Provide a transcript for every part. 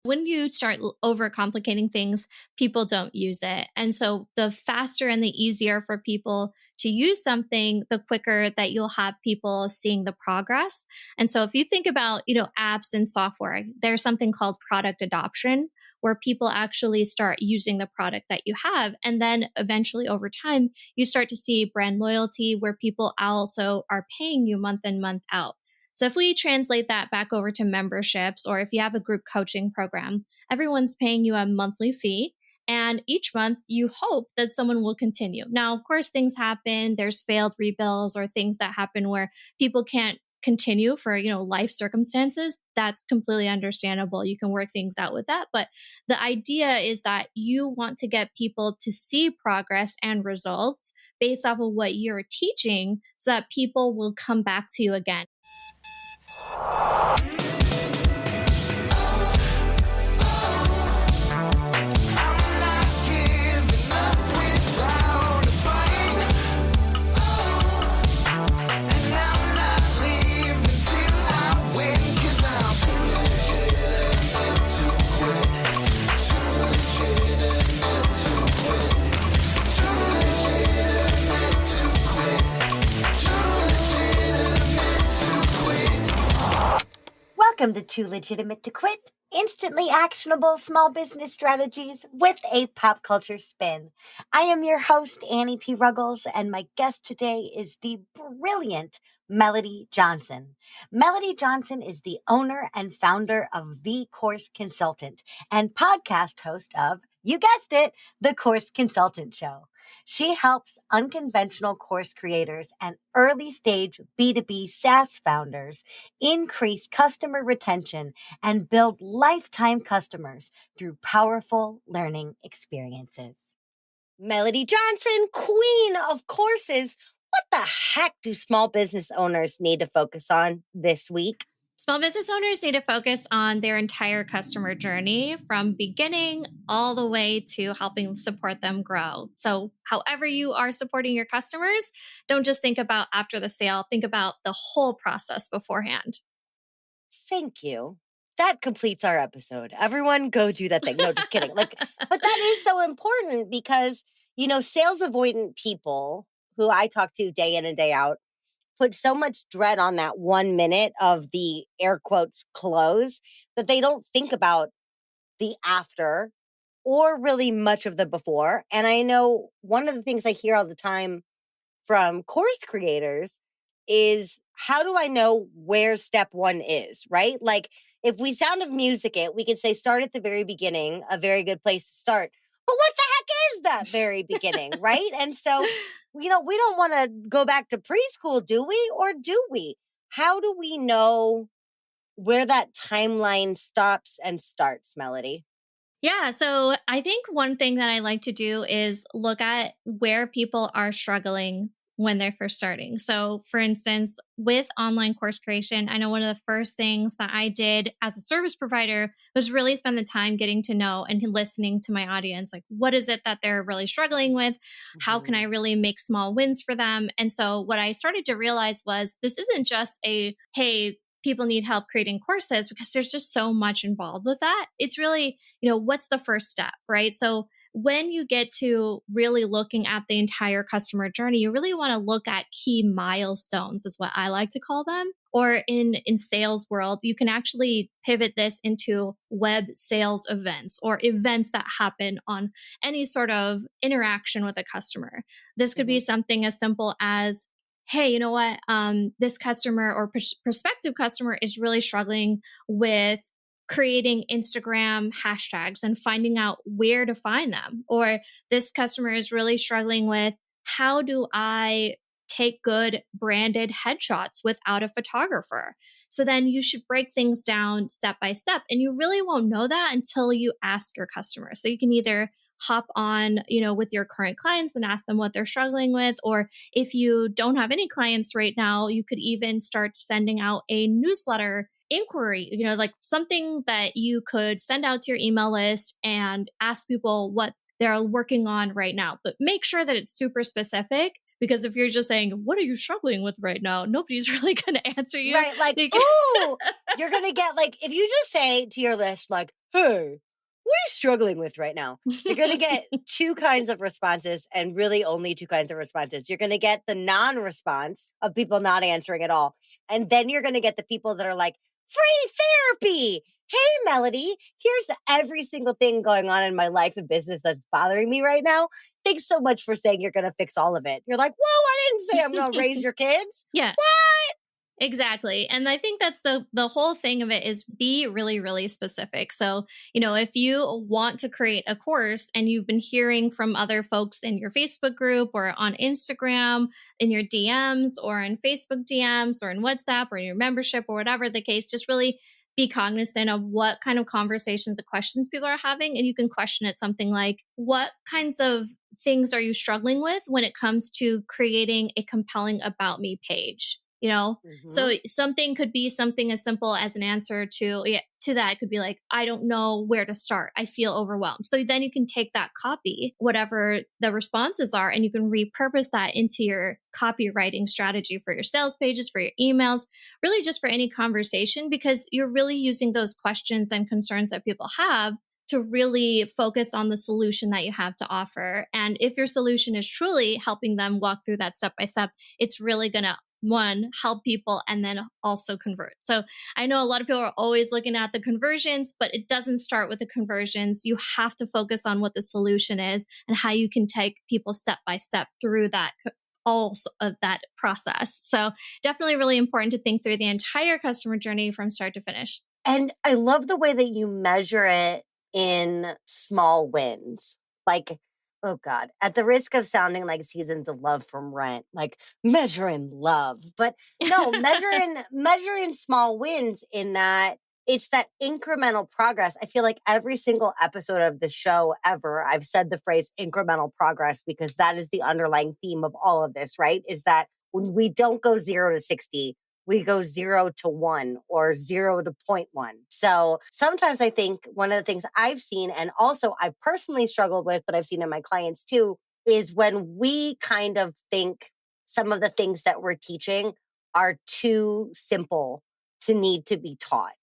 When you start overcomplicating things, people don't use it. And so the faster and the easier for people to use something, the quicker that you'll have people seeing the progress. And so if you think about, apps and software, there's something called product adoption where people actually start using the product that you have. And then eventually over time, you start to see brand loyalty where people also are paying you month in, month out. So if we translate that back over to memberships, or if you have a group coaching program, everyone's paying you a monthly fee. And each month you hope that someone will continue. Now, of course, things happen. There's failed rebills or things that happen where people can't continue for, life circumstances. That's completely understandable. You can work things out with that. But the idea is that you want to get people to see progress and results based off of what you're teaching so that people will come back to you again. Welcome to Too Legitimate to Quit, instantly actionable small business strategies with a pop culture spin. I am your host, Annie P. Ruggles, and my guest today is the brilliant Melody Johnson. Melody Johnson is the owner and founder of The Course Consultant and podcast host of, you guessed it, The Course Consultant Show. She helps unconventional course creators and early stage B2B SaaS founders increase customer retention and build lifetime customers through powerful learning experiences. Melody Johnson, queen of courses. What the heck do small business owners need to focus on this week? Small business owners need to focus on their entire customer journey from beginning all the way to helping support them grow. So however you are supporting your customers, don't just think about after the sale, think about the whole process beforehand. Thank you. That completes our episode. Everyone go do that thing. No, just kidding. But that is so important because, sales avoidant people who I talk to day in and day out put so much dread on that 1 minute of the air quotes close that they don't think about the after or really much of the before. And I know one of the things I hear all the time from course creators is, how do I know where step one is, right? Like if we Sound of Music it, we could say start at the very beginning, a very good place to start. But what the heck is that very beginning, right? And so, we don't want to go back to preschool, do we? Or do we? How do we know where that timeline stops and starts, Melody? Yeah. So I think one thing that I like to do is look at where people are struggling when they're first starting. So for instance, with online course creation, I know one of the first things that I did as a service provider was really spend the time getting to know and listening to my audience. Like, what is it that they're really struggling with? How can I really make small wins for them? And so what I started to realize was this isn't just a, hey, people need help creating courses, because there's just so much involved with that. It's really, what's the first step, right? So when you get to really looking at the entire customer journey, you really want to look at key milestones, is what I like to call them. Or in sales world, you can actually pivot this into web sales events or events that happen on any sort of interaction with a customer. This could be something as simple as, hey, you know what? This customer or prospective customer is really struggling with creating Instagram hashtags and finding out where to find them. Or this customer is really struggling with, how do I take good branded headshots without a photographer? So then you should break things down step by step. And you really won't know that until you ask your customer. So you can either hop on, with your current clients and ask them what they're struggling with. Or if you don't have any clients right now, you could even start sending out a newsletter inquiry, like something that you could send out to your email list and ask people what they're working on right now. But make sure that it's super specific, Because if you're just saying, what are you struggling with right now? Nobody's really going to answer you. Right. Like, ooh, you're going to get like, if you just say to your list, like, hey, what are you struggling with right now? You're going to get two kinds of responses and really only two kinds of responses. You're going to get the non-response of people not answering at all. And then you're going to get the people that are like, free therapy. Hey, Melody, here's every single thing going on in my life and business that's bothering me right now. Thanks so much for saying you're going to fix all of it. You're like, whoa, I didn't say I'm going to raise your kids. Yeah. What? Exactly. And I think that's the whole thing of it is be really, really specific. So, if you want to create a course and you've been hearing from other folks in your Facebook group or on Instagram, in your DMs or in Facebook DMs or in WhatsApp or in your membership or whatever the case, just really be cognizant of what kind of conversations, the questions people are having. And you can question it something like, what kinds of things are you struggling with when it comes to creating a compelling about me page? So Mhm. something could be something as simple as an answer to that. It could be like, I don't know where to start. I feel overwhelmed. So then you can take that copy, whatever the responses are, and you can repurpose that into your copywriting strategy for your sales pages, for your emails, really just for any conversation, because you're really using those questions and concerns that people have to really focus on the solution that you have to offer. And if your solution is truly helping them walk through that step by step, it's really going to one, help people and then also convert. So I know a lot of people are always looking at the conversions, but it doesn't start with the conversions. You have to focus on what the solution is and how you can take people step by step through that all of that process. So definitely really important to think through the entire customer journey from start to finish. And I love the way that you measure it in small wins. Like, oh God, at the risk of sounding like seasons of love from Rent, like measuring love. But no, measuring small wins in that it's that incremental progress. I feel like every single episode of the show ever, I've said the phrase incremental progress because that is the underlying theme of all of this, right? Is that when we don't go 0 to 60, we go 0 to 1 or 0 to 0.1. So sometimes I think one of the things I've seen, and also I've personally struggled with, but I've seen in my clients too, is when we kind of think some of the things that we're teaching are too simple to need to be taught.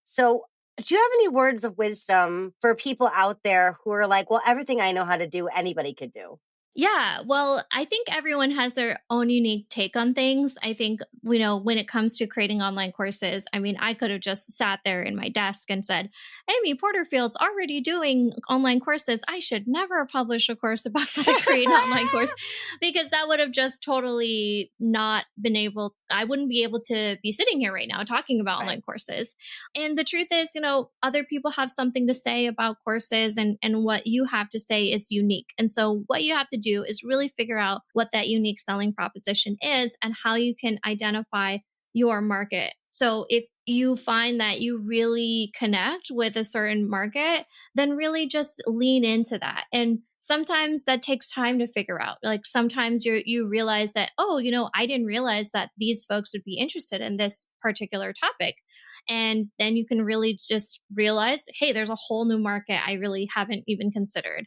So do you have any words of wisdom for people out there who are like, well, everything I know how to do, anybody could do? Yeah, well, I think everyone has their own unique take on things. I think, when it comes to creating online courses, I mean, I could have just sat there in my desk and said, Amy Porterfield's already doing online courses. I should never publish a course about how to create an online course because that would have just totally not been I wouldn't be able to be sitting here right now talking about Right. online courses. And the truth is, other people have something to say about courses and what you have to say is unique. And so what you have to do is really figure out what that unique selling proposition is and how you can identify your market. So if you find that you really connect with a certain market, then really just lean into that. And sometimes that takes time to figure out. Like sometimes you realize that, oh, I didn't realize that these folks would be interested in this particular topic. And then you can really just realize, hey, there's a whole new market I really haven't even considered.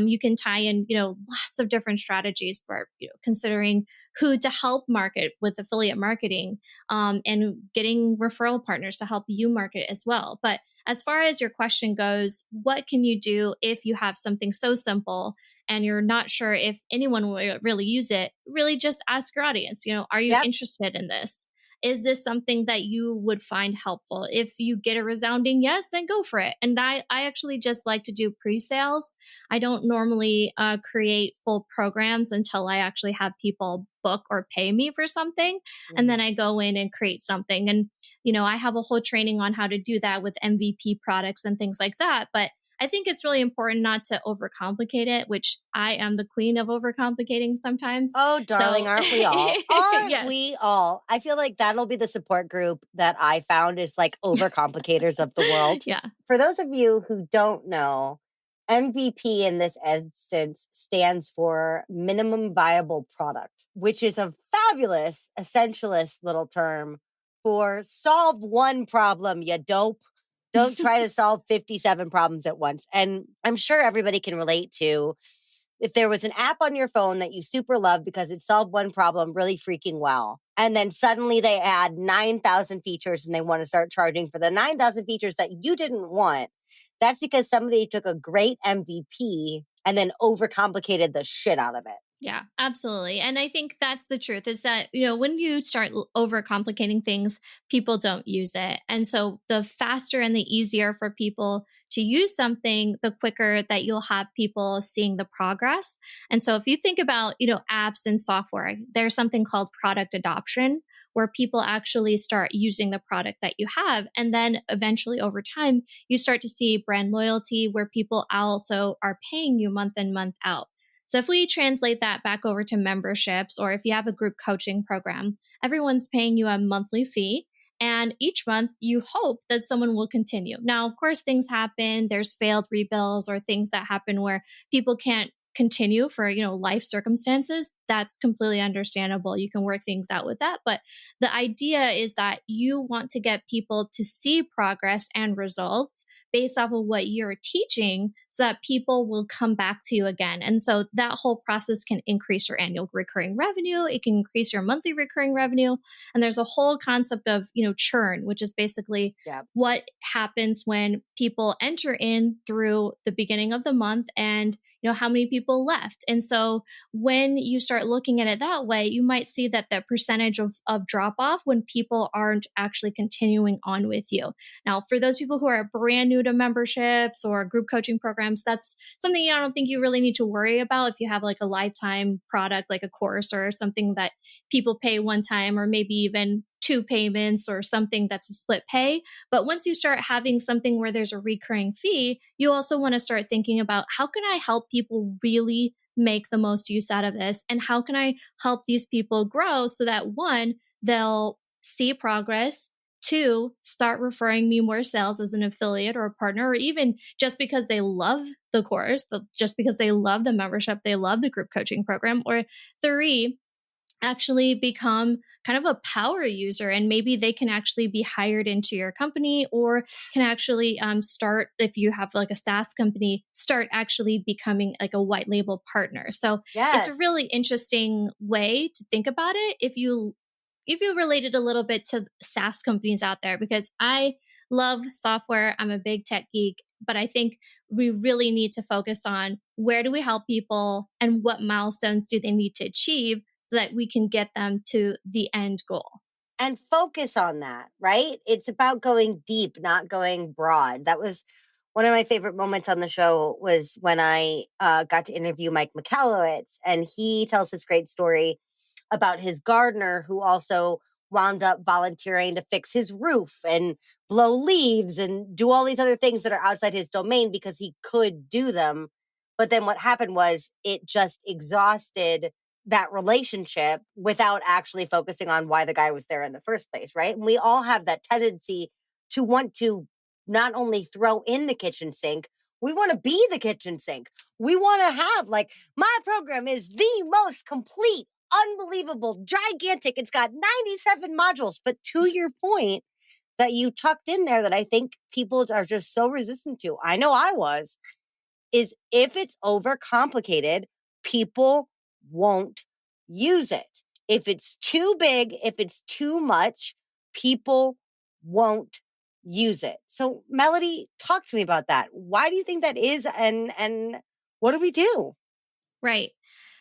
You can tie in, lots of different strategies for, considering who to help market with affiliate marketing, and getting referral partners to help you market as well. But as far as your question goes, what can you do if you have something so simple and you're not sure if anyone will really use it? Really just ask your audience, are you Yep. interested in this? Is this something that you would find helpful? If you get a resounding yes, then go for it. And I actually just like to do pre-sales. I don't normally create full programs until I actually have people book or pay me for something. And Mhm. then I go in and create something. And, I have a whole training on how to do that with MVP products and things like that. But I think it's really important not to overcomplicate it, which I am the queen of overcomplicating sometimes. Oh, darling, So, aren't we all? Aren't yes. we all? I feel like that'll be the support group that I found is like overcomplicators of the world. Yeah. For those of you who don't know, MVP in this instance stands for minimum viable product, which is a fabulous essentialist little term for solve one problem, you dope. Don't try to solve 57 problems at once. And I'm sure everybody can relate to if there was an app on your phone that you super love because it solved one problem really freaking well, and then suddenly they add 9,000 features and they want to start charging for the 9,000 features that you didn't want, that's because somebody took a great MVP and then overcomplicated the shit out of it. Yeah, absolutely. And I think that's the truth is that, when you start overcomplicating things, people don't use it. And so the faster and the easier for people to use something, the quicker that you'll have people seeing the progress. And so if you think about, apps and software, there's something called product adoption where people actually start using the product that you have. And then eventually over time, you start to see brand loyalty where people also are paying you month in, month out. So if we translate that back over to memberships, or if you have a group coaching program, everyone's paying you a monthly fee. And each month you hope that someone will continue. Now, of course, things happen. There's failed rebills or things that happen where people can't continue for, life circumstances. That's completely understandable. You can work things out with that. But the idea is that you want to get people to see progress and results based off of what you're teaching so that people will come back to you again. And so that whole process can increase your annual recurring revenue. It can increase your monthly recurring revenue. And there's a whole concept of, churn, which is basically Yeah. what happens when people enter in through the beginning of the month and how many people left. And so when you start looking at it that way, you might see that the percentage of drop off when people aren't actually continuing on with you. Now, for those people who are brand new to memberships or group coaching programs, that's something I don't think you really need to worry about if you have like a lifetime product, like a course or something that people pay one time, or maybe even two payments or something that's a split pay. But once you start having something where there's a recurring fee, you also want to start thinking about how can I help people really make the most use out of this? And how can I help these people grow so that one, they'll see progress, two, start referring me more sales as an affiliate or a partner, or even just because they love the course, just because they love the membership, they love the group coaching program, or three, actually become kind of a power user, and maybe they can actually be hired into your company, or can actually start, if you have like a SaaS company, start actually becoming like a white label partner. So it's a Yes. really interesting way to think about it if you relate it a little bit to SaaS companies out there, because I love software. I'm a big tech geek, but I think we really need to focus on where do we help people and what milestones do they need to achieve so that we can get them to the end goal. And focus on that, right? It's about going deep, not going broad. That was one of my favorite moments on the show, was when I got to interview Mike Michalowicz, and he tells this great story about his gardener who also wound up volunteering to fix his roof and blow leaves and do all these other things that are outside his domain because he could do them. But then what happened was it just exhausted that relationship without actually focusing on why the guy was there in the first place, right? And we all have that tendency to want to not only throw in the kitchen sink, we want to be the kitchen sink. We want to have, like, my program is the most complete, unbelievable, gigantic. It's got 97 modules. But to your point that you tucked in there that I think people are just so resistant to, I know I was, is if it's overcomplicated, people won't use it. If it's too big, if it's too much, people won't use it. So Melody, talk to me about that. Why do you think that is? And what do we do? Right.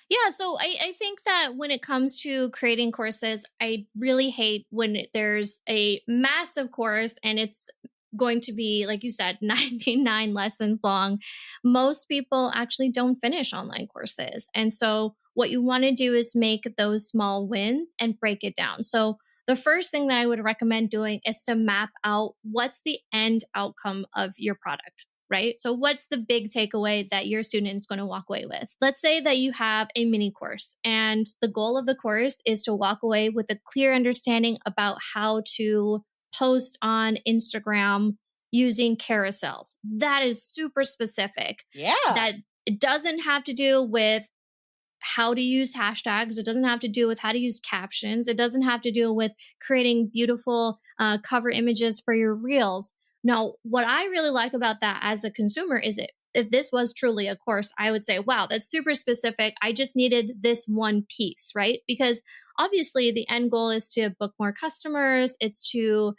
Yeah, so I think that when it comes to creating courses, I really hate when there's a massive course and it's going to be, like you said, 99 lessons long. Most people actually don't finish online courses. And so what you want to do is make those small wins and break it down. So the first thing that I would recommend doing is to map out what's the end outcome of your product, right? So, what's the big takeaway that your student is going to walk away with? Let's say that you have a mini course, and the goal of the course is to walk away with a clear understanding about how to post on Instagram using carousels. That is super specific. Yeah. That it doesn't have to do with how to use hashtags. It doesn't have to do with how to use captions. It doesn't have to do with creating beautiful cover images for your reels. Now, what I really like about that as a consumer is it if this was truly a course, I would say, wow, that's super specific. I just needed this one piece, right? Because obviously the end goal is to book more customers, it's to,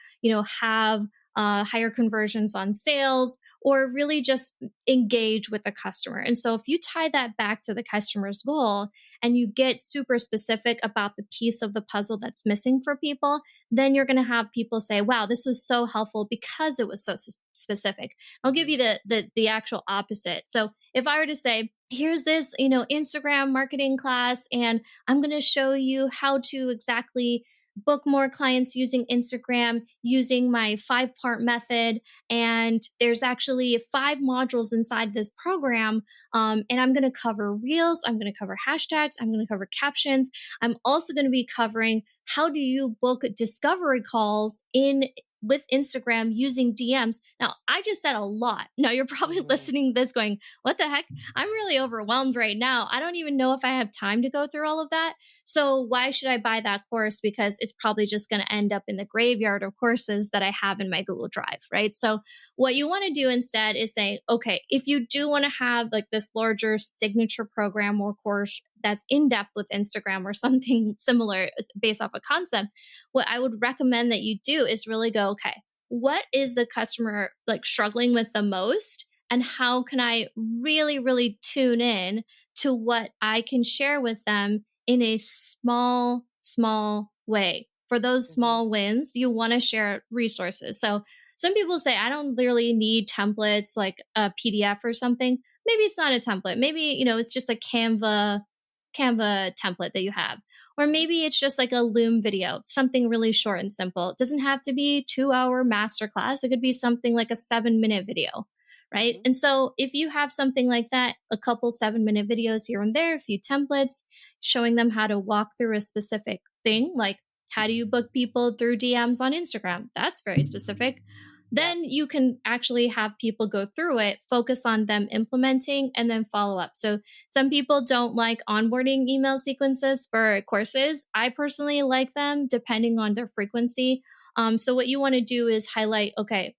have higher conversions on sales, or really just engage with the customer. And so if you tie that back to the customer's goal and you get super specific about the piece of the puzzle that's missing for people, then you're going to have people say, wow, this was so helpful because it was so specific. I'll give Mhm. you the actual opposite. So if I were to say, here's this, Instagram marketing class, and I'm going to show you how to exactly book more clients using Instagram using my 5-part method. And there's actually 5 modules inside this program. And I'm going to cover reels, I'm going to cover hashtags, I'm going to cover captions. I'm also going to be covering how do you book discovery calls in with Instagram using DMs. Now, I just said a lot. Now, you're probably Mhm. listening to this going, what the heck? I'm really overwhelmed right now. I don't even know if I have time to go through all of that. So, why should I buy that course? Because it's probably just going to end up in the graveyard of courses that I have in my Google Drive, right? So, what you want to do instead is say, okay, if you do want to have like this larger signature program or course that's in depth with Instagram or something similar based off a concept, what I would recommend that you do is really go, okay, what is the customer like struggling with the most? And how can I really, really tune in to what I can share with them in a small, small way? For those Mhm. small wins, you want to share resources. So some people say, I don't really need templates like a PDF or something. Maybe it's not a template. Maybe, it's just a Canva template that you have. Or Mhm. maybe it's just like a Loom video, something really short and simple. It doesn't have to be 2-hour masterclass. It could be something like a 7-minute video, right? Mhm. And so if you have something like that, a couple 7-minute videos here and there, a few templates, showing them how to walk through a specific thing, like how do you book people through DMs on Instagram? That's very specific. Yep. Then you can actually have people go through it, focus on them implementing, and then follow up. So some people don't like onboarding email sequences for courses. I personally like them depending on their frequency. So, what you want to do is highlight, okay,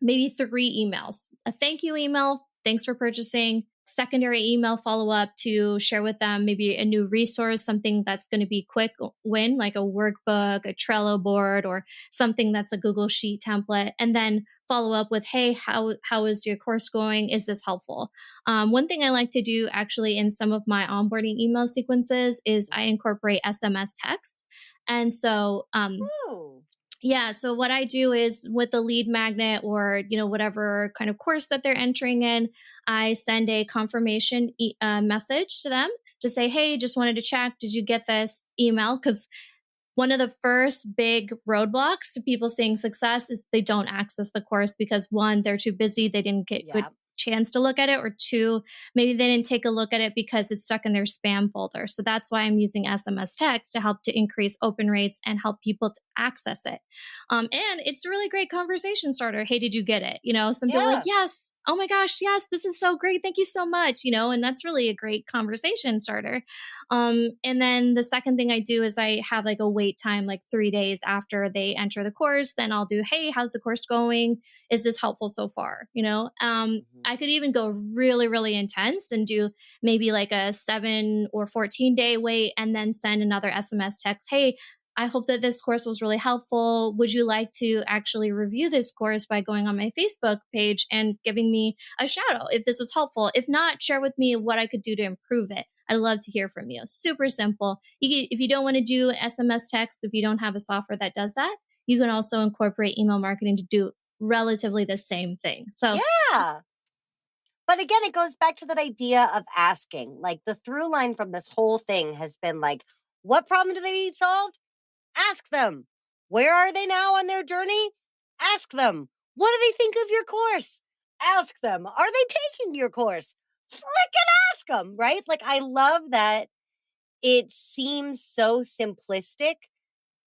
maybe 3 emails: a thank you email, thanks for purchasing; secondary email follow up to share with them maybe a new resource, something that's going to be quick win, like a workbook, a Trello board, or something that's a Google Sheet template. And then follow up with, hey, how is your course going? Is this helpful? One thing I like to do actually in some of my onboarding email sequences is I Mhm. incorporate SMS text. And so Oh. yeah. So what I do is with the lead magnet or, whatever kind of course that they're entering in, I send a confirmation message to them to say, hey, just wanted to check. Did you get this email? Because one of the first big roadblocks to people seeing success is they don't access the course because one, they're too busy, they didn't get good Yeah. chance to look at it, or two, maybe they didn't take a look at it because it's stuck in their spam folder. So that's why I'm using SMS text to help to increase open rates and help people to access it. And it's a really great conversation starter. Hey, did you get it? Some people are like, Yeah. yes, oh my gosh, yes, this is so great, thank you so much. And that's really a great conversation starter. And then the second thing I do is I have like a wait time, like 3 days after they enter the course. Then I'll do, hey, how's the course going? Is this helpful so far? Mhm. I could even go really, really intense and do maybe like a 7 or 14 day wait and then send another SMS text. Hey, I hope that this course was really helpful. Would you like to actually review this course by going on my Facebook page and giving me a shout out if this was helpful? If not, share with me what I could do to improve it. I'd love to hear from you. Super simple. If you don't want to do SMS text, if you don't have a software that does that, you can also incorporate email marketing to do relatively the same thing. So, Yeah. But again, it goes back to that idea of asking. Like the through line from this whole thing has been like, what problem do they need solved? Ask them. Where are they now on their journey? Ask them. What do they think of your course? Ask them. Are they taking your course? Frickin' ask them, right? Like, I love that it seems so simplistic,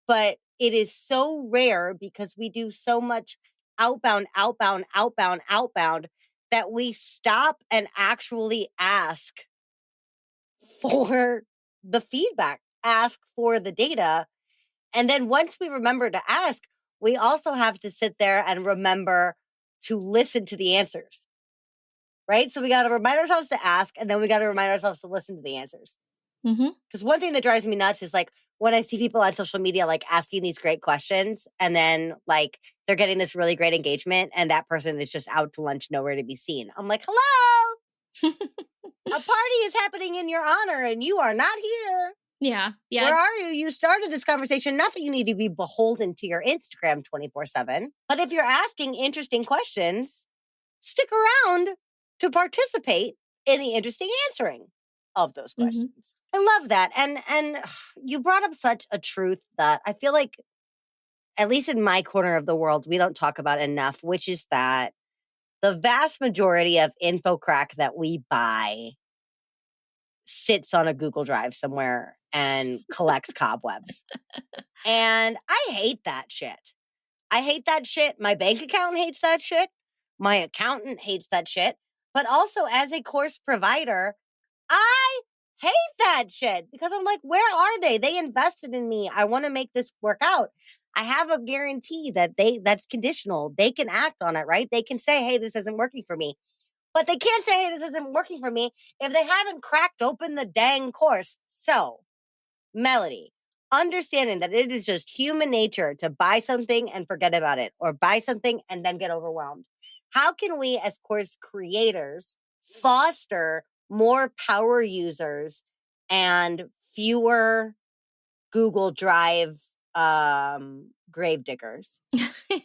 but it is so rare because we do so much outbound, outbound, outbound, outbound that we stop and actually ask for the feedback, ask for the data. And then once we remember to ask, we also have to sit there and remember to listen to the answers, right? So we got to remind ourselves to ask, and then we got to remind ourselves to listen to the answers. Mhm. Because one thing that drives me nuts is like when I see people on social media like asking these great questions, and then like they're getting this really great engagement, and that person is just out to lunch, nowhere to be seen. I'm like, hello, a party is happening in your honor, and you are not here. Yeah. Where Yeah. are you? You started this conversation. Not that you need to be beholden to your Instagram 24/7, but if you're asking interesting questions, stick around to participate in the interesting answering of those Mhm. questions. I love that. And you brought up such a truth that I feel like, at least in my corner of the world, we don't talk about enough, which is that the vast majority of info crack that we buy sits on a Google Drive somewhere and collects cobwebs. And I hate that shit. I hate that shit. My bank account hates that shit. My accountant hates that shit. But also, as a course provider, I hate that shit because I'm like, where are they? They invested in me. I want to make this work out. I have a guarantee that that's conditional. They can act on it, right? They can say, hey, this isn't working for me. But they can't say, hey, this isn't working for me if they haven't cracked open the dang course. So, Melody, understanding that it is just human nature to buy something and forget about it, or buy something and then get overwhelmed. How can we, as course creators, foster more power users and fewer Google Drive grave diggers?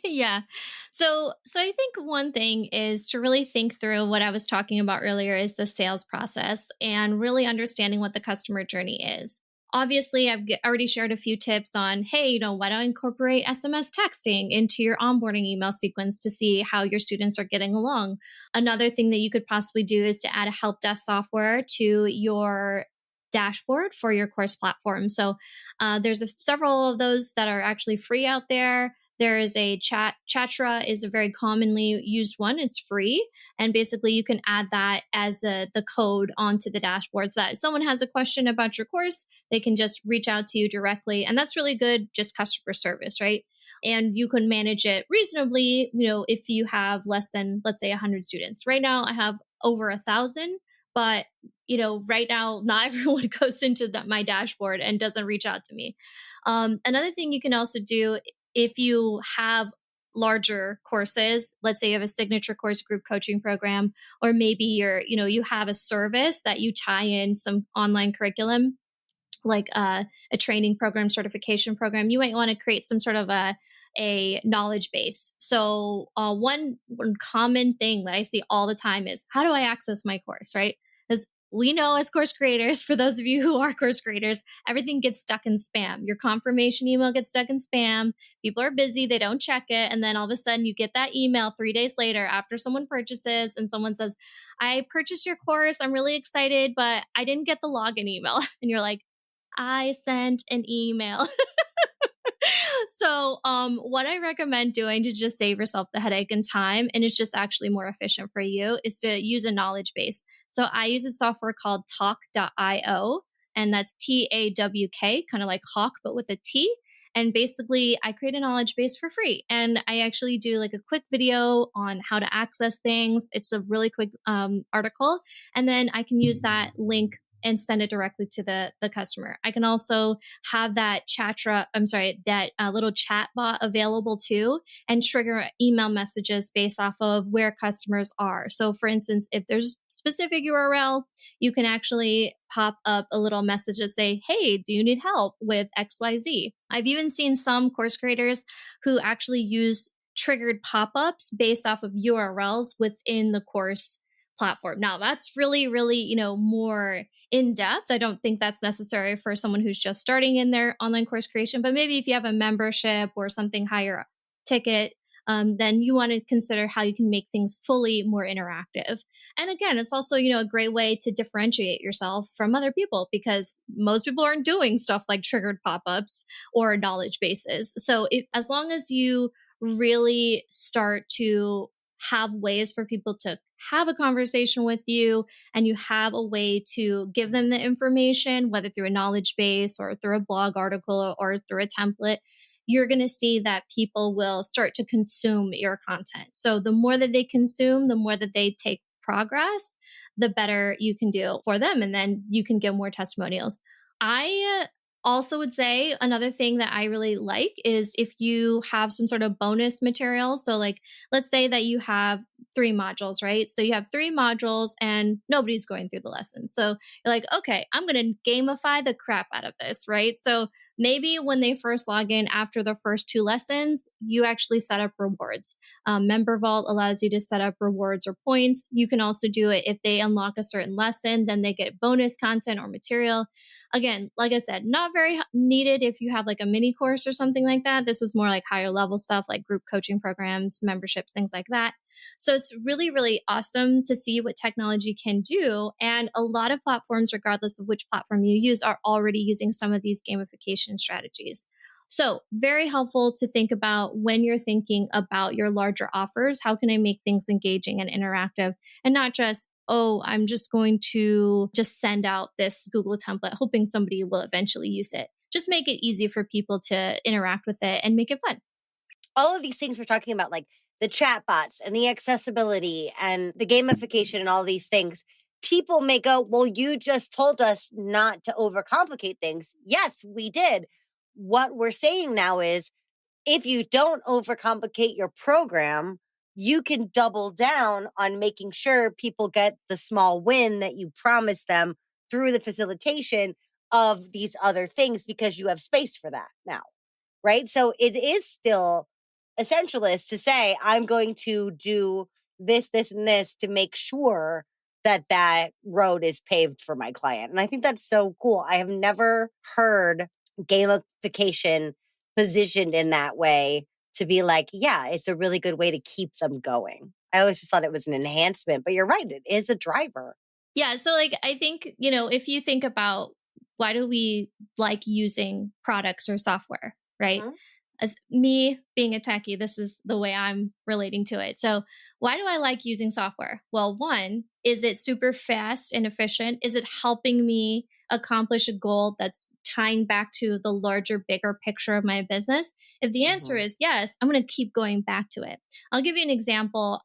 Yeah. So I think one thing is to really think through what I was talking about earlier is the sales process and really understanding what the customer journey is. Obviously, already shared a few tips on, hey, why don't incorporate SMS texting into your onboarding email sequence to see how your students are getting along. Another thing that you could possibly do is to add a help desk software to your dashboard for your course platform. So there's several of those that are actually free out there. There is a Chatra is a very commonly used one. It's free, and basically you can add that as the code onto the dashboard, so that if someone has a question about your course, they can just reach out to you directly, and that's really good, just customer service, right? And you can manage it reasonably. If you have less than, let's say, 100 students. Right now, I have over 1,000, but right now, not everyone goes into my dashboard and doesn't reach out to me. Another thing you can also do if you have larger courses, let's say you have a signature course group coaching program, or maybe you have a service that you tie in some online curriculum, like a training program, certification program, you might want to create some sort of a knowledge base. So one common thing that I see all the time is, how do I access my course, right? Because we know as course creators, for those of you who are course creators, everything gets stuck in spam. Your confirmation email gets stuck in spam. People are busy, they don't check it. And then all of a sudden you get that email 3 days later after someone purchases and someone says, I purchased your course. I'm really excited, but I didn't get the login email. And you're like, I sent an email. So, what I recommend doing to just save yourself the headache and time, and it's just actually more efficient for you, is to use a knowledge base. So, I use a software called talk.io, and that's TAWK, kind of like hawk, but with a T. And basically, I create a knowledge base for free. And I actually do like a quick video on how to access things. It's a really quick article. And then I can use that link and send it directly to the customer. I can also have that little chat bot available too, and trigger email messages based off of where customers are. So for instance, if there's specific URL, you can actually pop up a little message that say, hey, do you need help with XYZ? I've even seen some course creators who actually use triggered pop-ups based off of URLs within the course platform. Now that's really, really, more in depth. I don't think that's necessary for someone who's just starting in their online course creation, but maybe if you have a membership or something higher ticket, then you want to consider how you can make things fully more interactive. And again, it's also, a great way to differentiate yourself from other people, because most people aren't doing stuff like triggered pop-ups or knowledge bases. So as long as you really start to have ways for people to have a conversation with you, and you have a way to give them the information, whether through a knowledge base or through a blog article or through a template, you're going to see that people will start to consume your content. So the more that they consume, the more that they take progress, the better you can do for them. And then you can get more testimonials. I also would say another thing that I really like is if you have some sort of bonus material. So, like, let's say that you have 3 modules, right? So you have 3 modules and nobody's going through the lesson. So you're like, okay, I'm going to gamify the crap out of this, right? So maybe when they first log in after the first 2 lessons, you actually set up rewards. Member Vault allows you to set up rewards or points. You can also do it if they unlock a certain lesson, then they get bonus content or material. Again, like I said, not very needed if you have like a mini course or something like that. This was more like higher level stuff like group coaching programs, memberships, things like that. So it's really, really awesome to see what technology can do. And a lot of platforms, regardless of which platform you use, are already using some of these gamification strategies. So, very helpful to think about when you're thinking about your larger offers. How can I make things engaging and interactive and not just, oh, I'm just going to just send out this Google template, hoping somebody will eventually use it. Just make it easy for people to interact with it and make it fun. All of these things we're talking about, like the chatbots and the accessibility and the gamification and all these things, people may go, well, you just told us not to overcomplicate things. Yes, we did. What we're saying now is if you don't overcomplicate your program, you can double down on making sure people get the small win that you promised them through the facilitation of these other things because you have space for that now. Right. So it is still essentialist to say, I'm going to do this, this, and this to make sure that that road is paved for my client. And I think that's so cool. I have never heard gamification positioned in that way to be like, yeah, it's a really good way to keep them going. I always just thought it was an enhancement, but you're right. It is a driver. Yeah. So, like, I think, if you think about why do we like using products or software, right? Mhm. As me being a techie, this is the way I'm relating to it. So, why do I like using software? Well, one, is it super fast and efficient? Is it helping me accomplish a goal that's tying back to the larger, bigger picture of my business? If the answer Mhm. is yes, I'm going to keep going back to it. I'll give you an example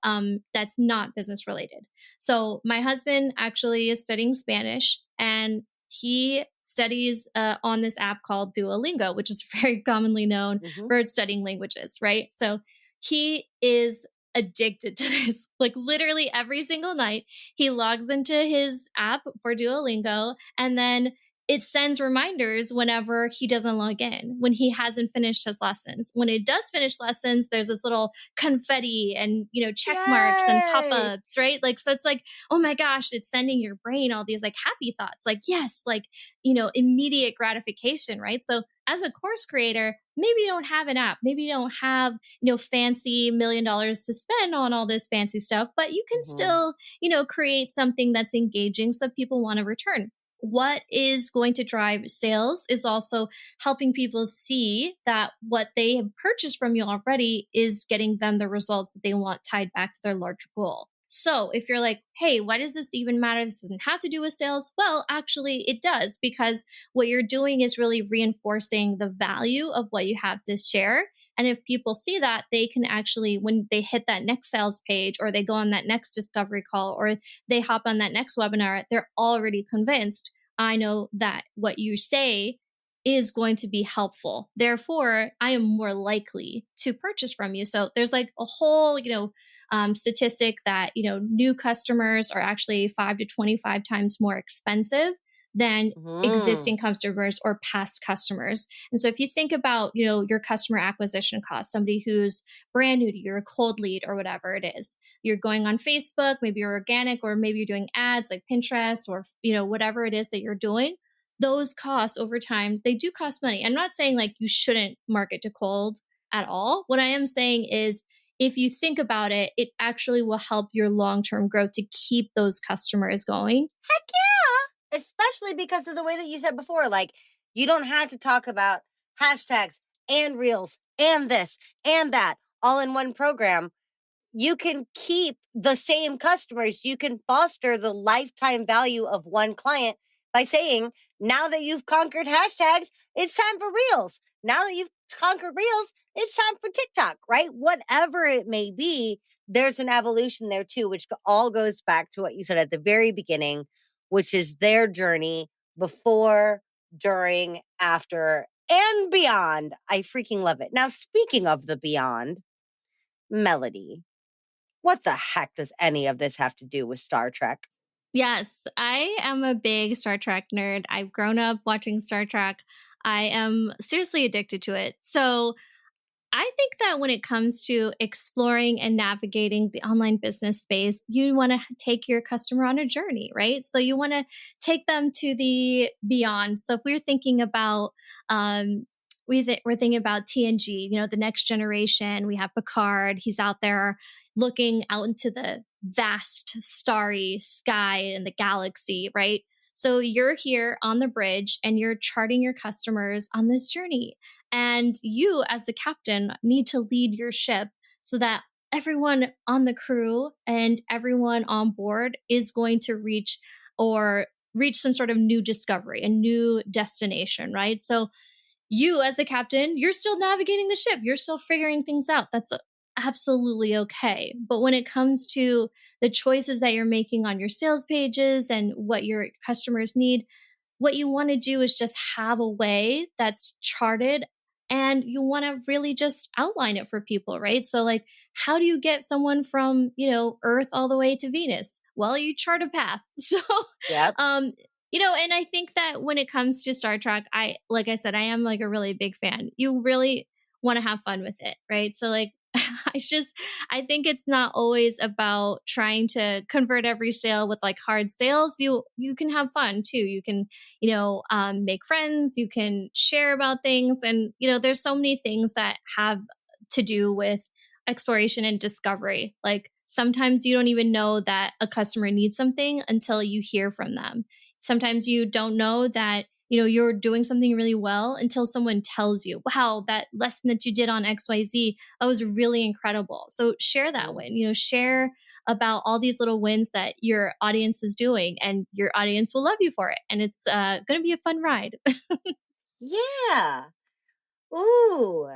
that's not business related. So, my husband actually is studying Spanish and he studies on this app called Duolingo, which is very commonly known Mhm. for studying languages, right? So he is addicted to this. Like literally every single night, he logs into his app for Duolingo and then it sends reminders whenever he doesn't log in, when he hasn't finished his lessons. When it does finish lessons, there's this little confetti and, check marks and pop Yay. ups, right? Like, so it's like, oh my gosh, it's sending your brain all these like happy thoughts, like, yes, like, immediate gratification, right? So as a course creator, maybe you don't have an app, maybe you don't have, fancy $1 million to spend on all this fancy stuff, but you can Mhm. still, create something that's engaging so that people want to return. What is going to drive sales is also helping people see that what they have purchased from you already is getting them the results that they want tied back to their larger goal. So if you're like, hey, why does this even matter? This doesn't have to do with sales. Well, actually, it does because what you're doing is really reinforcing the value of what you have to share. And if people see that, they can actually, when they hit that next sales page or they go on that next discovery call or they hop on that next webinar, they're already convinced. I know that what you say is going to be helpful. Therefore, I am more likely to purchase from you. So there's like a whole, statistic that new customers are actually 5 to 25 times more expensive than Mhm. existing customers or past customers. And so if you think about your customer acquisition cost, somebody who's brand new to you, a cold lead or whatever it is, you're going on Facebook, maybe you're organic, or maybe you're doing ads like Pinterest or whatever it is that you're doing. Those costs over time, they do cost money. I'm not saying like you shouldn't market to cold at all. What I am saying is if you think about it, it actually will help your long term growth to keep those customers going. Heck yeah. Especially because of the way that you said before, like you don't have to talk about hashtags and reels and this and that all in one program. You can keep the same customers. You can foster the lifetime value of one client by saying, now that you've conquered hashtags, it's time for reels. Now that you've conquered Reels, it's time for TikTok, right? Whatever it may be, there's an evolution there too, which all goes back to what you said at the very beginning, which is their journey before, during, after, and beyond. I freaking love it. Now, speaking of the beyond, Melody, what the heck does any of this have to do with Star Trek? Yes, I am a big Star Trek nerd. I've grown up watching Star Trek. I am seriously addicted to it. So I think that when it comes to exploring and navigating the online business space, you want to take your customer on a journey, right? So you want to take them to the beyond. So if we're thinking about, we're thinking about TNG, the next generation. We have Picard. He's out there looking out into the vast starry sky and the galaxy, right? So you're here on the bridge and you're charting your customers on this journey. And you, as the captain, need to lead your ship so that everyone on the crew and everyone on board is going to reach some sort of new discovery, a new destination, right? So you, as the captain, you're still navigating the ship, you're still figuring things out. That's absolutely okay. But when it comes to the choices that you're making on your sales pages and what your customers need, what you want to do is just have a way that's charted, and you want to really just outline it for people, right? So like, how do you get someone from, Earth all the way to Venus? Well, you chart a path. So Yep. um and I think that when it comes to Star Trek, like I said, I am like a really big fan. You really want to have fun with it, right? So like I think it's not always about trying to convert every sale with like hard sales. You can have fun too. You can, make friends, you can share about things. And, there's so many things that have to do with exploration and discovery. Like sometimes you don't even know that a customer needs something until you hear from them. Sometimes you don't know that you're doing something really well until someone tells you, wow, that lesson that you did on XYZ, that was really incredible. So share that win, share about all these little wins that your audience is doing, and your audience will love you for it. And it's going to be a fun ride. Yeah. Ooh.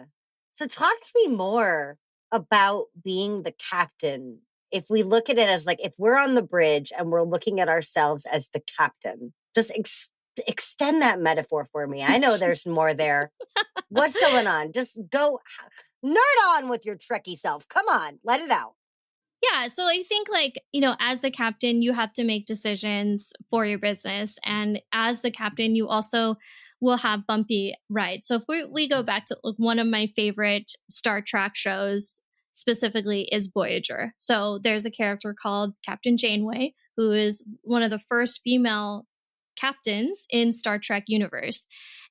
So talk to me more about being the captain. If we look at it as like, if we're on the bridge and we're looking at ourselves as the captain, just extend that metaphor for me. I know there's more there. What's going on? Just go nerd on with your Trekkie self. Come on, let it out. Yeah. So I think, like, as the captain, you have to make decisions for your business. And as the captain, you also will have bumpy rides. So if we go back to one of my favorite Star Trek shows specifically is Voyager. So there's a character called Captain Janeway, who is one of the first female captains in Star Trek universe.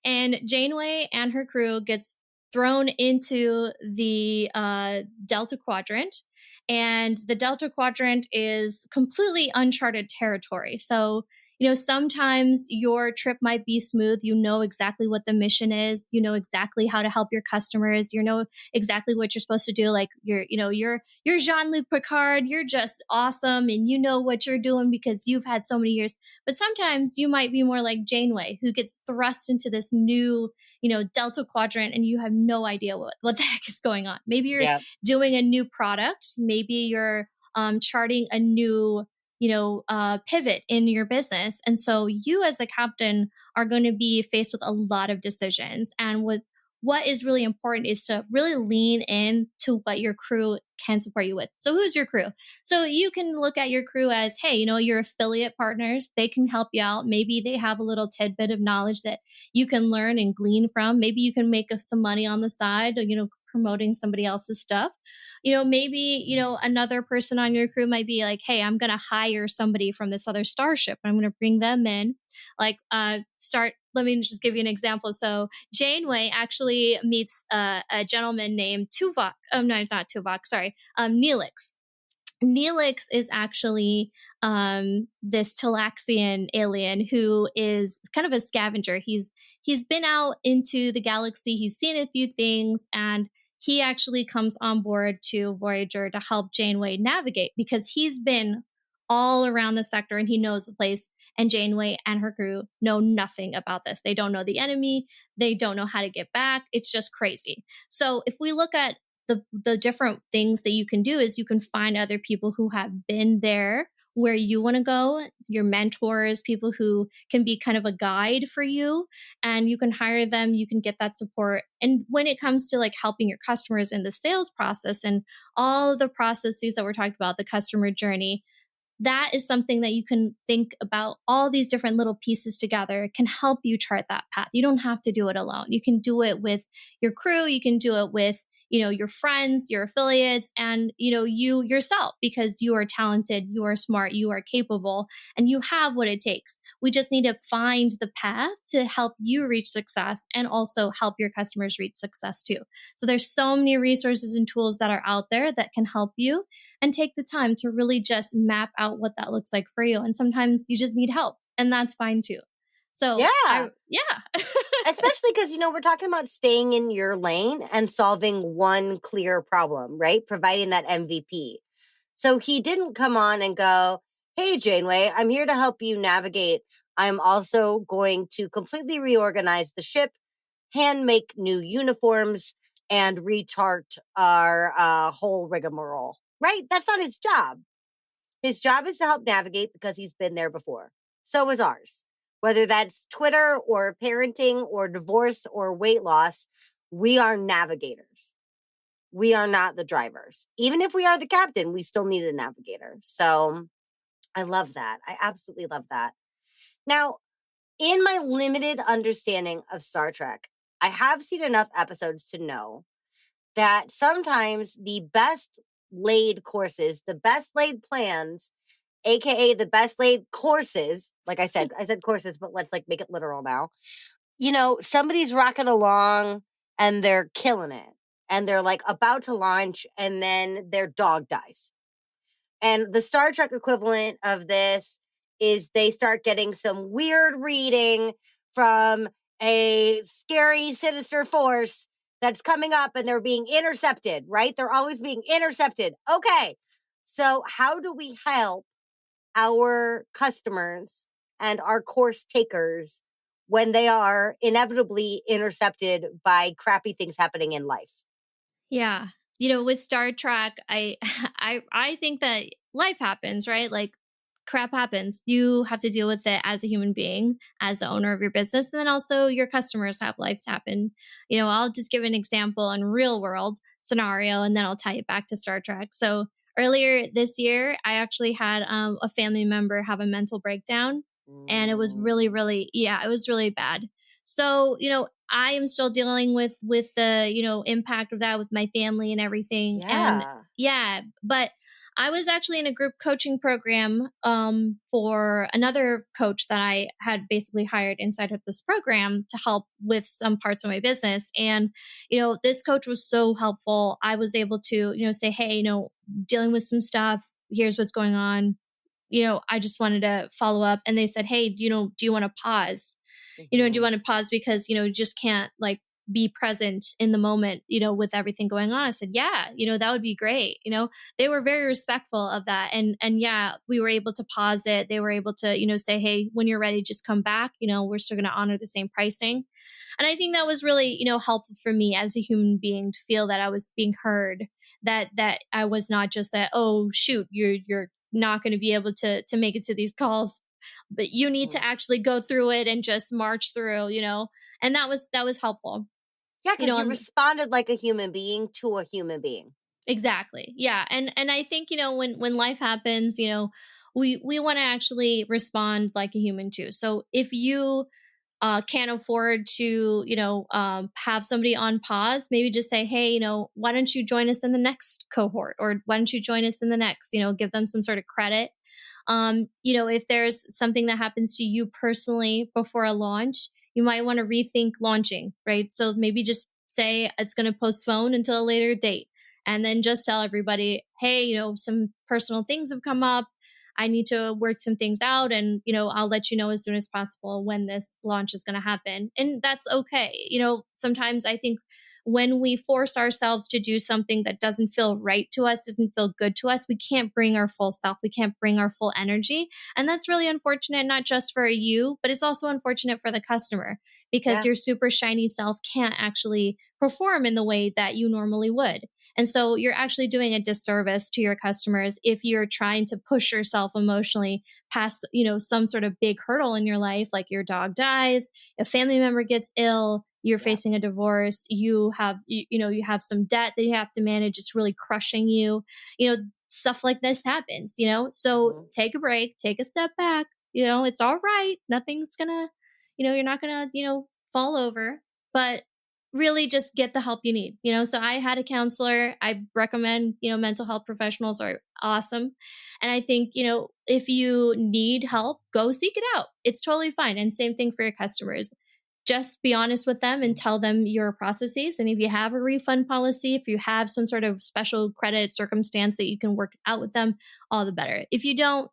And Janeway and her crew gets thrown into the Delta Quadrant, and the Delta Quadrant is completely uncharted territory. So, sometimes your trip might be smooth. You know exactly what the mission is. You know exactly how to help your customers. You know exactly what you're supposed to do. Like you're Jean-Luc Picard. You're just awesome, and you know what you're doing because you've had so many years. But sometimes you might be more like Janeway, who gets thrust into this new, Delta Quadrant, and you have no idea what the heck is going on. Maybe you're Yeah. doing a new product. Maybe you're charting a new, pivot in your business. And so you as a captain are going to be faced with a lot of decisions. And what is really important is to really lean in to what your crew can support you with. So who's your crew? So you can look at your crew as, hey, your affiliate partners, they can help you out. Maybe they have a little tidbit of knowledge that you can learn and glean from. Maybe you can make some money on the side, promoting somebody else's stuff. Maybe, another person on your crew might be like, hey, I'm going to hire somebody from this other starship. I'm going to bring them in. Like, let me just give you an example. So Janeway actually meets a gentleman named Tuvok. No, not Tuvok. Sorry. Neelix. Neelix is actually this Talaxian alien who is kind of a scavenger. He's been out into the galaxy. He's seen a few things, and he actually comes on board to Voyager to help Janeway navigate because he's been all around the sector and he knows the place. And Janeway and her crew know nothing about this. They don't know the enemy. They don't know how to get back. It's just crazy. So if we look at the different things that you can do is you can find other people who have been there where you want to go, your mentors, people who can be kind of a guide for you, and you can hire them, you can get that support. And when it comes to like helping your customers in the sales process and all of the processes that we're talking about, the customer journey, that is something that you can think about. All these different little pieces together can help you chart that path. You don't have to do it alone. You can do it with your crew, you can do it with your friends, your affiliates, and you yourself, because you are talented, you are smart, you are capable, and you have what it takes. We just need to find the path to help you reach success and also help your customers reach success too. So there's so many resources and tools that are out there that can help you, and take the time to really just map out what that looks like for you. And sometimes you just need help, and that's fine too. So Yeah. yeah. Especially because, we're talking about staying in your lane and solving one clear problem, right? Providing that MVP. So he didn't come on and go, hey, Janeway, I'm here to help you navigate. I'm also going to completely reorganize the ship, hand make new uniforms, and rechart our whole rigmarole, right? That's not his job. His job is to help navigate because he's been there before. So is ours. Whether that's Twitter or parenting or divorce or weight loss, we are navigators. We are not the drivers. Even if we are the captain, we still need a navigator. So I love that. I absolutely love that. Now, in my limited understanding of Star Trek, I have seen enough episodes to know that sometimes the best laid courses, the best laid plans, aka the best laid courses, like I said courses, but let's like make it literal now. Somebody's rocking along and they're killing it, and they're like about to launch, and then their dog dies. And the Star Trek equivalent of this is they start getting some weird reading from a scary, sinister force that's coming up, and they're being intercepted, right? They're always being intercepted. Okay. So how do we help our customers and our course takers when they are inevitably intercepted by crappy things happening in life? Yeah. With Star Trek, I I think that life happens, right? Like crap happens. You have to deal with it as a human being, as the owner of your business, and then also your customers have lives happen. I'll just give an example in real world scenario, and then I'll tie it back to Star Trek. So earlier this year, I actually had a family member have a mental breakdown, and it was really, Mm, really, yeah, it was really bad. So I am still dealing with the impact of that with my family and everything. And yeah. yeah, but I was actually in a group coaching program for another coach that I had basically hired inside of this program to help with some parts of my business. And this coach was so helpful. I was able to say, hey, dealing with some stuff. Here's what's going on. I just wanted to follow up. And they said, hey, do you want to pause? Do you Mhm. want to pause because, you just can't like be present in the moment, with everything going on? I said, yeah, that would be great. They were very respectful of that. And yeah, we were able to pause it. They were able to, say, hey, when you're ready, just come back. We're still going to honor the same pricing. And I think that was really, helpful for me as a human being to feel that I was being heard, that I was not just that, oh shoot, you're not going to be able to make it to these calls, but you need to Mhm. actually go through it and just march through, and that was helpful. Yeah, you because know you and responded like a human being to a human being. exactly, yeah. And I think when life happens, we want to actually respond like a human too. So if you can't afford to, have somebody on pause, maybe just say, hey, why don't you join us in the next cohort, or why don't you join us in the next, give them some sort of credit. If there's something that happens to you personally before a launch, you might want to rethink launching, right? So maybe just say it's going to postpone until a later date, and then just tell everybody, hey, some personal things have come up. I need to work some things out, and I'll let you know as soon as possible when this launch is going to happen. And that's okay. Sometimes I think when we force ourselves to do something that doesn't feel right to us, doesn't feel good to us, we can't bring our full self. We can't bring our full energy. And that's really unfortunate, not just for you, but it's also unfortunate for the customer because Yeah. your super shiny self can't actually perform in the way that you normally would. And so you're actually doing a disservice to your customers if you're trying to push yourself emotionally past, some sort of big hurdle in your life, like your dog dies, a family member gets ill, you're Yeah. facing a divorce, you have some debt that you have to manage, it's really crushing you. Stuff like this happens. So Mhm. take a break, take a step back. It's all right. Nothing's gonna, you're not gonna, fall over, but really just get the help you need. So I had a counselor. I recommend, mental health professionals are awesome. And I think, if you need help, go seek it out. It's totally fine. And same thing for your customers. Just be honest with them and tell them your processes. And if you have a refund policy, if you have some sort of special credit circumstance that you can work out with them, all the better. If you don't,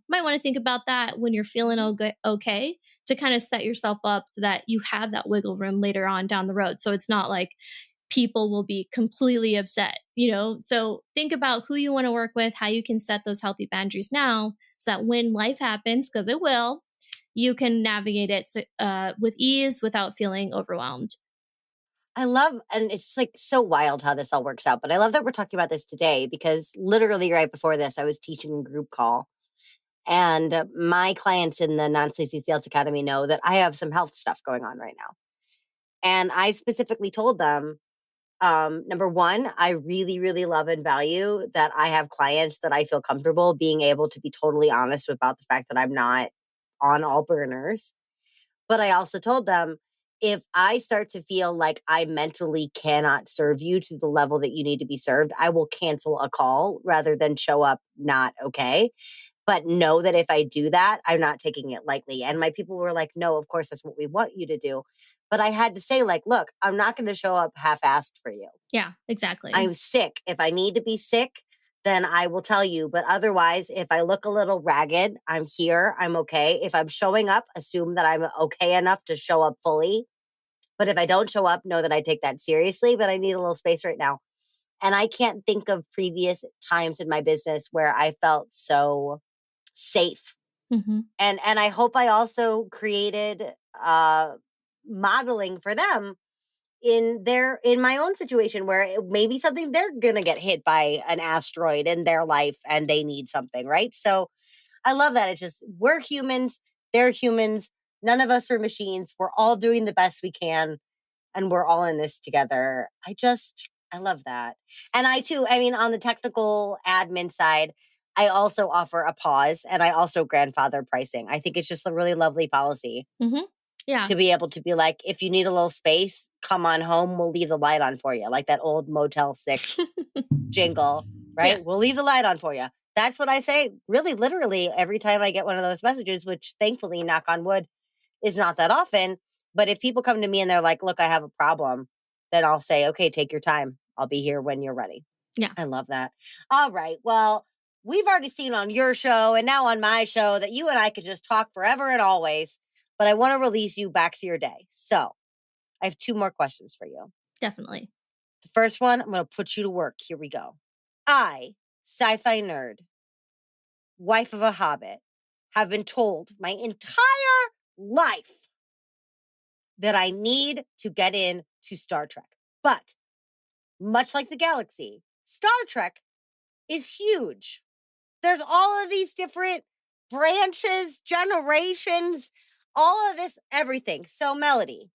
might want to think about that when you're feeling okay, to kind of set yourself up so that you have that wiggle room later on down the road. So it's not like people will be completely upset. So think about who you want to work with, how you can set those healthy boundaries now so that when life happens, because it will, you can navigate it with ease without feeling overwhelmed. I love, and it's like so wild how this all works out, but I love that we're talking about this today because literally right before this, I was teaching a group call. And my clients in the Non-Sleazy Sales Academy know that I have some health stuff going on right now. And I specifically told them, number one, I really, really love and value that I have clients that I feel comfortable being able to be totally honest about the fact that I'm not on all burners. But I also told them, if I start to feel like I mentally cannot serve you to the level that you need to be served, I will cancel a call rather than show up not okay. But know that if I do that, I'm not taking it lightly. And my people were like, no, of course, that's what we want you to do. But I had to say, like, look, I'm not going to show up half-assed for you. Yeah, exactly. I'm sick. If I need to be sick, then I will tell you. But otherwise, if I look a little ragged, I'm here. I'm okay. If I'm showing up, assume that I'm okay enough to show up fully. But if I don't show up, know that I take that seriously. But I need a little space right now. And I can't think of previous times in my business where I felt so safe. Hmm. And I hope I also created uh modeling for them in my own situation where it may be something they're gonna get hit by an asteroid in their life and they need something, right? So I love that. It's just we're humans, they're humans, none of us are machines. We're all doing the best we can and we're all in this together. I love that. And I too, I mean, on the technical admin side, I also offer a pause and I also grandfather pricing. I think it's just a really lovely policy Hmm. Yeah. to be able to be like, if you need a little space, come on home. We'll leave the light on for you. Like that old Motel 6 jingle, Yeah. right? We'll leave the light on for you. That's what I say really literally every time I get one of those messages, which thankfully, knock on wood, is not that often. But if people come to me and they're like, look, I have a problem, then I'll say, okay, take your time. I'll be here when you're ready. Yeah. I love that. All right. Well, we've already seen on your show and now on my show that you and I could just talk forever and always, but I want to release you back to your day. So I have two more questions for you. Definitely. The first one, I'm going to put you to work. Here we go. I, sci-fi nerd, wife of a hobbit, have been told my entire life that I need to get into Star Trek. But much like the galaxy, Star Trek is huge. There's all of these different branches, generations, all of this, everything. So, Melody,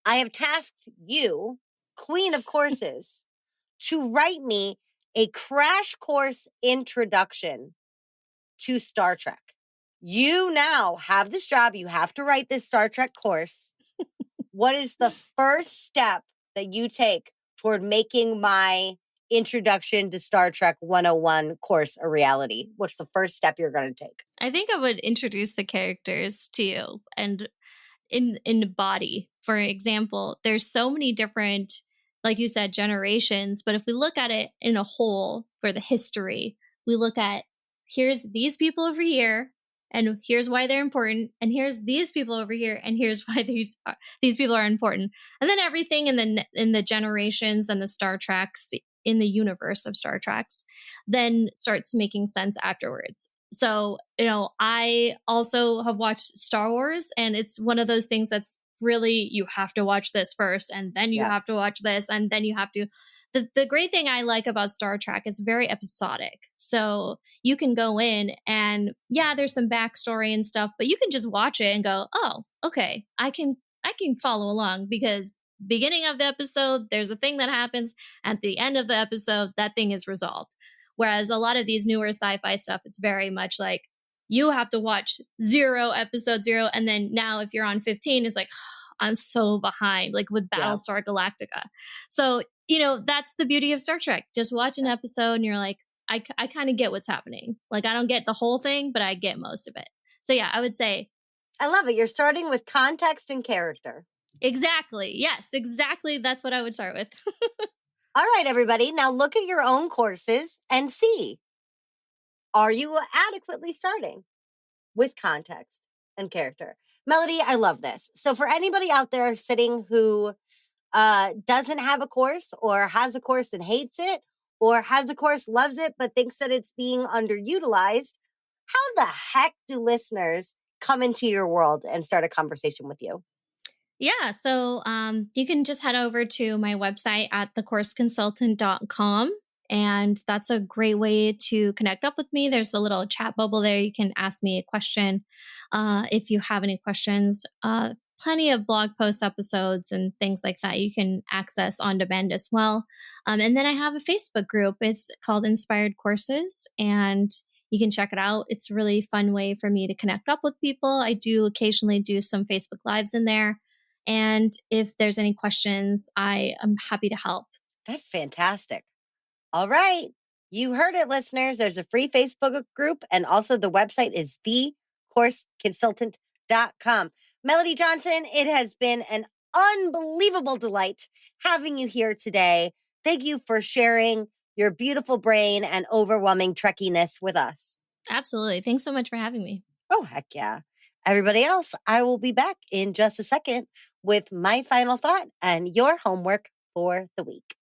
I have tasked you, Queen of Courses, to write me a crash course introduction to Star Trek. You now have this job. You have to write this Star Trek course. What is the first step that you take toward making my introduction to Star Trek 101 course a reality? What's the first step you're going to take? I think I would introduce the characters to you and in the body. For example, there's so many different, like you said, generations. But if we look at it in a whole for the history, we look at here's these people over here, and here's why they're important, and here's these people over here, and here's why these people are important. And then everything in the generations and the Star Treks in the universe of Star Treks then starts making sense afterwards. So, I also have watched Star Wars, and it's one of those things that's really, you have to watch this first, and then you Yeah. have to watch this, and then you have to. The great thing I like about Star Trek is very episodic. So you can go in and, yeah, there's some backstory and stuff, but you can just watch it and go, oh, okay, I can follow along, because beginning of the episode, there's a thing that happens. At the end of the episode, that thing is resolved. Whereas a lot of these newer sci-fi stuff, it's very much like you have to watch episode 0. And then now if you're on 15, it's like, I'm so behind, like with Yeah. Battlestar Galactica. So, that's the beauty of Star Trek. Just watch an episode and you're like, I kind of get what's happening. Like, I don't get the whole thing, but I get most of it. So yeah, I would say. I love it. You're starting with context and character. Exactly. Yes, exactly. That's what I would start with. All right, everybody. Now look at your own courses and see, are you adequately starting with context and character? Melody, I love this. So for anybody out there sitting who doesn't have a course, or has a course and hates it, or has a course, loves it, but thinks that it's being underutilized, how the heck do listeners come into your world and start a conversation with you? Yeah. So you can just head over to my website at thecourseconsultant.com. And that's a great way to connect up with me. There's a little chat bubble there. You can ask me a question if you have any questions. Plenty of blog post episodes and things like that you can access on demand as well. And then I have a Facebook group. It's called Inspired Courses, and you can check it out. It's a really fun way for me to connect up with people. I do occasionally do some Facebook Lives in there. And if there's any questions, I am happy to help. That's fantastic. All right. You heard it, listeners. There's a free Facebook group, and also the website is thecourseconsultant.com. Melody Johnson, it has been an unbelievable delight having you here today. Thank you for sharing your beautiful brain and overwhelming trekkiness with us. Absolutely. Thanks so much for having me. Oh, heck yeah. Everybody else, I will be back in just a second with my final thought and your homework for the week.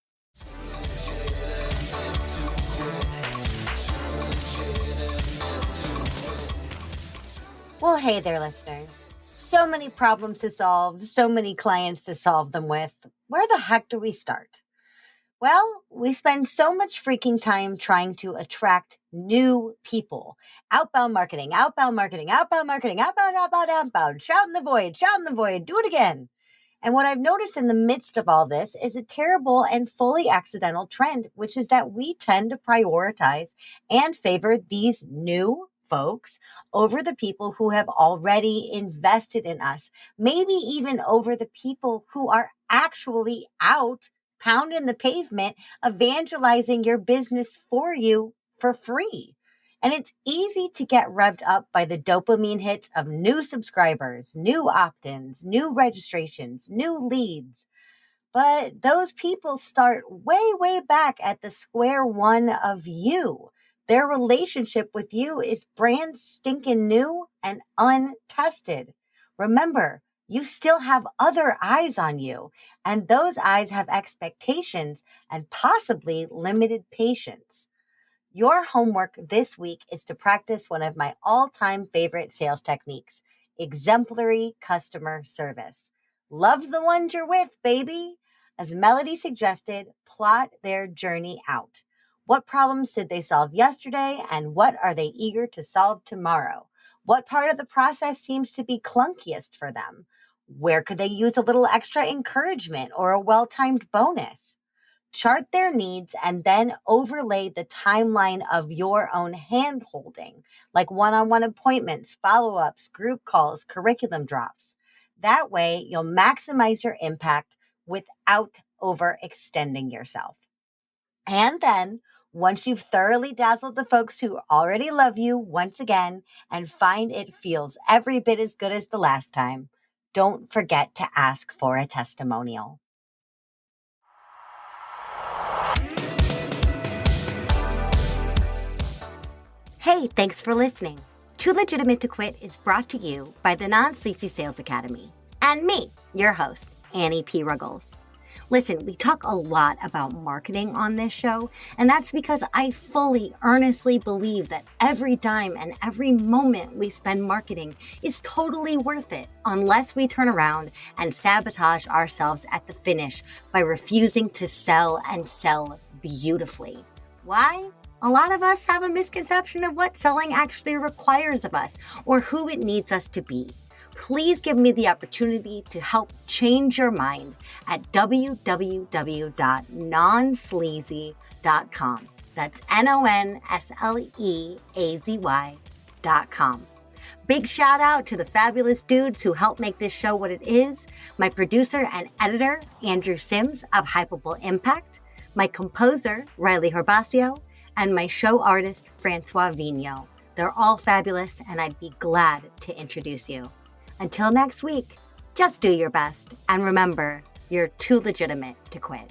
Well, hey there, listeners. So many problems to solve, so many clients to solve them with. Where the heck do we start? Well, we spend so much freaking time trying to attract new people. Outbound marketing, outbound marketing, outbound marketing, outbound, outbound, outbound. Shout in the void, do it again. And what I've noticed in the midst of all this is a terrible and fully accidental trend, which is that we tend to prioritize and favor these new folks over the people who have already invested in us, maybe even over the people who are actually out pounding the pavement, evangelizing your business for you for free. And it's easy to get revved up by the dopamine hits of new subscribers, new opt-ins, new registrations, new leads. But those people start way, way back at the square one of you. Their relationship with you is brand stinking new and untested. Remember, you still have other eyes on you, and those eyes have expectations and possibly limited patience. Your homework this week is to practice one of my all-time favorite sales techniques, exemplary customer service. Love the ones you're with, baby. As Melody suggested, plot their journey out. What problems did they solve yesterday, and what are they eager to solve tomorrow? What part of the process seems to be clunkiest for them? Where could they use a little extra encouragement or a well-timed bonus? Chart their needs and then overlay the timeline of your own hand-holding, like one-on-one appointments, follow-ups, group calls, curriculum drops. That way, you'll maximize your impact without overextending yourself. And then, once you've thoroughly dazzled the folks who already love you once again and find it feels every bit as good as the last time, don't forget to ask for a testimonial. Hey, thanks for listening. Too Legitimate to Quit is brought to you by the Non-Sleazy Sales Academy and me, your host, Annie P. Ruggles. Listen, we talk a lot about marketing on this show, and that's because I fully, earnestly believe that every dime and every moment we spend marketing is totally worth it unless we turn around and sabotage ourselves at the finish by refusing to sell and sell beautifully. Why? A lot of us have a misconception of what selling actually requires of us or who it needs us to be. Please give me the opportunity to help change your mind at www.nonsleazy.com. That's NONSLEAZY.com. Big shout out to the fabulous dudes who helped make this show what it is. My producer and editor, Andrew Sims of Hypeable Impact. My composer, Riley Herbastio. And my show artist, Francois Vigneault. They're all fabulous, and I'd be glad to introduce you. Until next week, just do your best, and remember, you're too legitimate to quit.